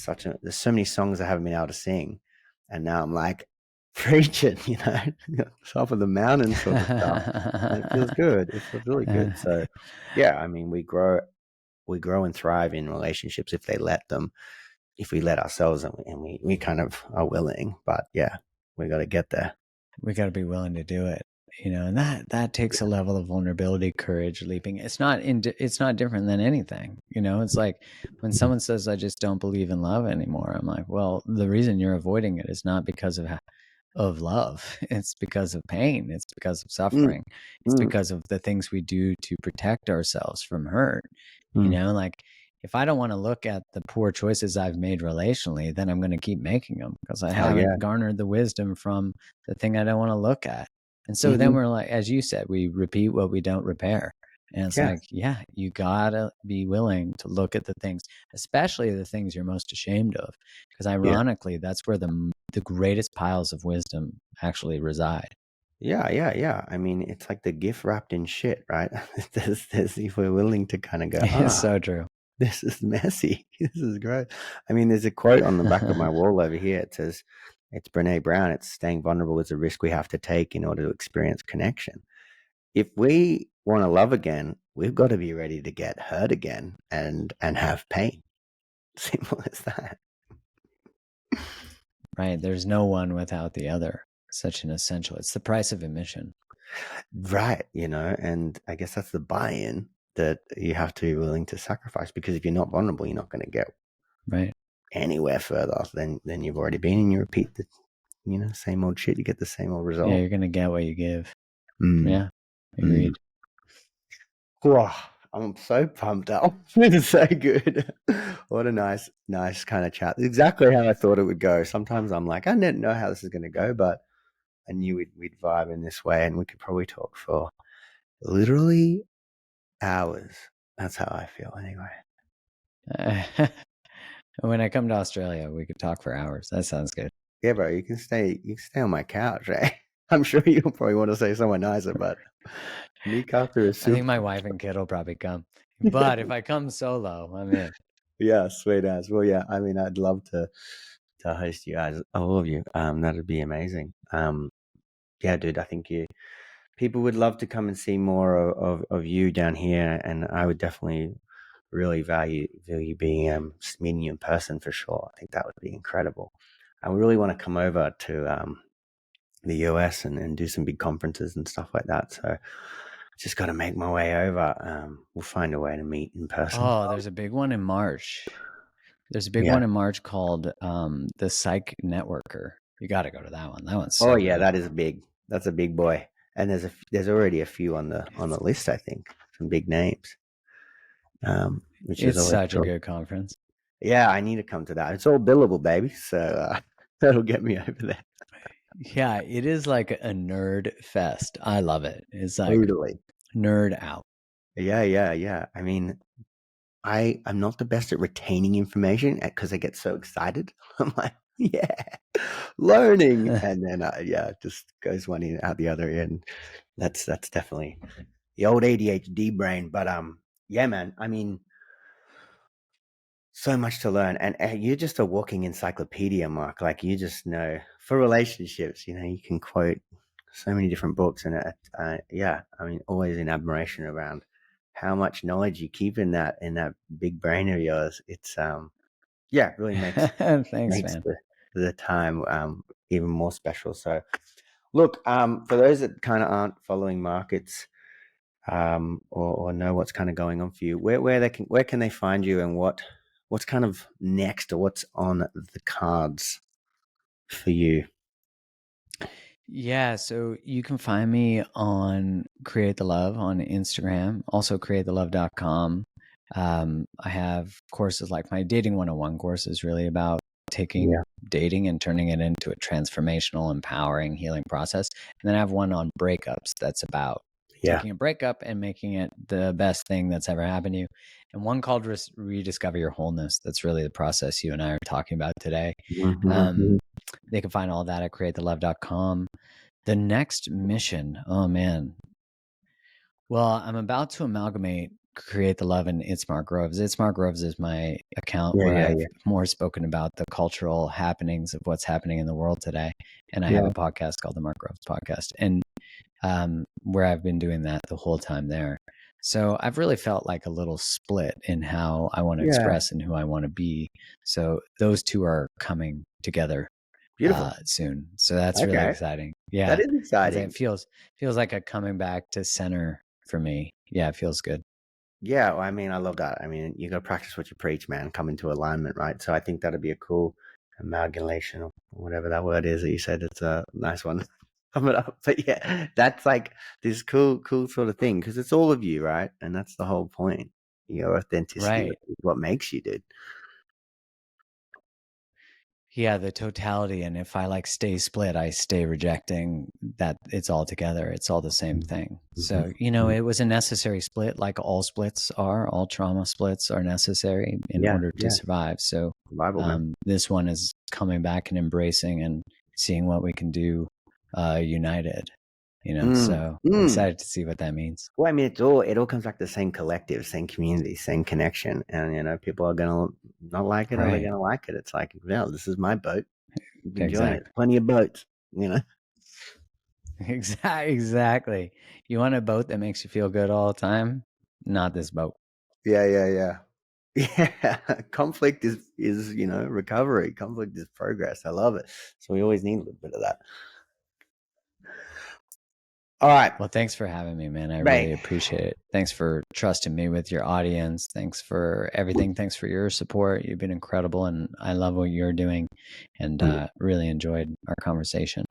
so many songs I haven't been able to sing, and now I'm like preaching, you know, top of the mountain sort of stuff. And it feels good. It feels really good. So yeah, I mean, we grow and thrive in relationships if we let ourselves, and we kind of are willing. But yeah, we got to get there. We got to be willing to do it, you know, and that takes a level of vulnerability, courage, leaping. It's not different than anything, you know. It's like when someone says, I just don't believe in love anymore. I'm like, well, the reason you're avoiding it is not because of love. It's because of pain. It's because of suffering. It's because of the things we do to protect ourselves from hurt. You know, like, if I don't want to look at the poor choices I've made relationally, then I'm going to keep making them because I haven't garnered the wisdom from the thing I don't want to look at. And so then we're like, as you said, we repeat what we don't repair. And it's like, yeah, you gotta be willing to look at the things, especially the things you're most ashamed of, because ironically, that's where the greatest piles of wisdom actually reside. Yeah. I mean, it's like the gift wrapped in shit, right? If we're willing to kind of go, It's so true. this is messy. This is great. I mean, there's a quote on the back of my wall over here. It says, it's Brene Brown. It's staying vulnerable is a risk we have to take in order to experience connection. If we want to love again, we've got to be ready to get hurt again and have pain. Simple as that. Right. There's no one without the other. Such an essential. It's the price of admission. Right. And I guess that's the buy-in that you have to be willing to sacrifice, because if you're not vulnerable, you're not going to get anywhere further than you've already been, and you repeat the same old shit, you get the same old result. Yeah, you're going to get what you give. Yeah, agreed. Wow, I'm so pumped up. It's so good. What a nice kind of chat. Exactly how I thought it would go. Sometimes I'm like, I didn't know how this is going to go, but I knew we'd vibe in this way, and we could probably talk for literally hours. That's how I feel anyway. When I come to Australia, we could talk for hours. That sounds good. Yeah, bro, you can stay on my couch, right? I'm sure you'll probably want to say somewhere nicer, but Newcastle is super. I think my wife and kid will probably come. But if I come solo, I'm in. Yeah, sweet ass. Well, yeah, I mean, I'd love to host you guys, all of you. That'd be amazing. Yeah, dude, I think people would love to come and see more of you down here, and I would definitely really value being meeting you in person for sure. I think that would be incredible. I really want to come over to the US and do some big conferences and stuff like that. So just got to make my way over. We'll find a way to meet in person. Oh, there's a big one in March. There's a big one in March called the Psych Networker. You got to go to that one. That one's so yeah, good. that is big. That's a big boy. And there's already a few on the list, I think. Some big names. Which it's is such a good conference. Yeah, I need to come to that. It's all billable, baby. So that'll get me over there. Yeah, it is like a nerd fest. I love it. It's like totally nerd out. Yeah. I mean, I'm not the best at retaining information because I get so excited. I'm like, yeah, learning, and then just goes one in out the other end. That's definitely the old ADHD brain. But yeah, man. I mean, so much to learn, and you're just a walking encyclopedia, Mark. Like, you just know for relationships. You can quote so many different books, and yeah, I mean, always in admiration around how much knowledge you keep in that big brain of yours. It's really makes Thanks, makes man. the time even more special. So look, for those that kind of aren't following markets or know what's kind of going on for you, where can they find you, and what's kind of next, or what's on the cards for you? Yeah, so you can find me on Create the Love on Instagram, also createthelove.com. I have courses like my Dating 101 course is really about taking dating and turning it into a transformational, empowering, healing process. And then I have one on breakups that's about taking a breakup and making it the best thing that's ever happened to you. And one called Rediscover Your Wholeness. That's really the process you and I are talking about today. They can find all that at createthelove.com. The next mission, oh man. Well, I'm about to amalgamate Create the Love and It's Mark Groves. It's Mark Groves is my account where I've more spoken about the cultural happenings of what's happening in the world today. And I have a podcast called the Mark Groves Podcast, and where I've been doing that the whole time there. So I've really felt like a little split in how I want to express and who I want to be. So those two are coming together soon. So that's really exciting. Yeah, that is exciting. It feels like a coming back to center for me. Yeah, it feels good. Yeah, well, I mean, I love that. I mean, you got to practice what you preach, man. Come into alignment, right? So I think that'd be a cool amalgamation, or whatever that word is that you said. It's a nice one. Coming up. But yeah, that's like this cool sort of thing, because it's all of you, right? And that's the whole point. Your authenticity is what makes you, dude. Yeah, the totality. And if I like stay split, I stay rejecting that it's all together. It's all the same thing. So, it was a necessary split, like all splits are. All trauma splits are necessary in order to survive. So Survival, man. this one is coming back and embracing and seeing what we can do united. So I'm excited to see what that means. Well, I mean, it all comes back to the same collective, same community, same connection. And, people are going to not like it or they're going to like it. It's like, this is my boat. You can join it. Plenty of boats, Exactly. You want a boat that makes you feel good all the time? Not this boat. Yeah. Conflict is recovery. Conflict is progress. I love it. So we always need a little bit of that. All right. Well, thanks for having me, man. I really appreciate it. Thanks for trusting me with your audience. Thanks for everything. Thanks for your support. You've been incredible, and I love what you're doing, and really enjoyed our conversation.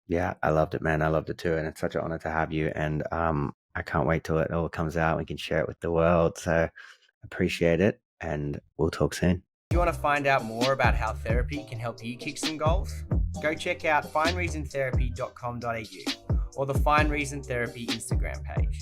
Yeah, I loved it, man. I loved it too, and it's such an honor to have you. And I can't wait till it all comes out. We can share it with the world. So appreciate it, and we'll talk soon. If you want to find out more about how therapy can help you kick some goals, go check out findreasontherapy.com.au or the Find Reason Therapy Instagram page.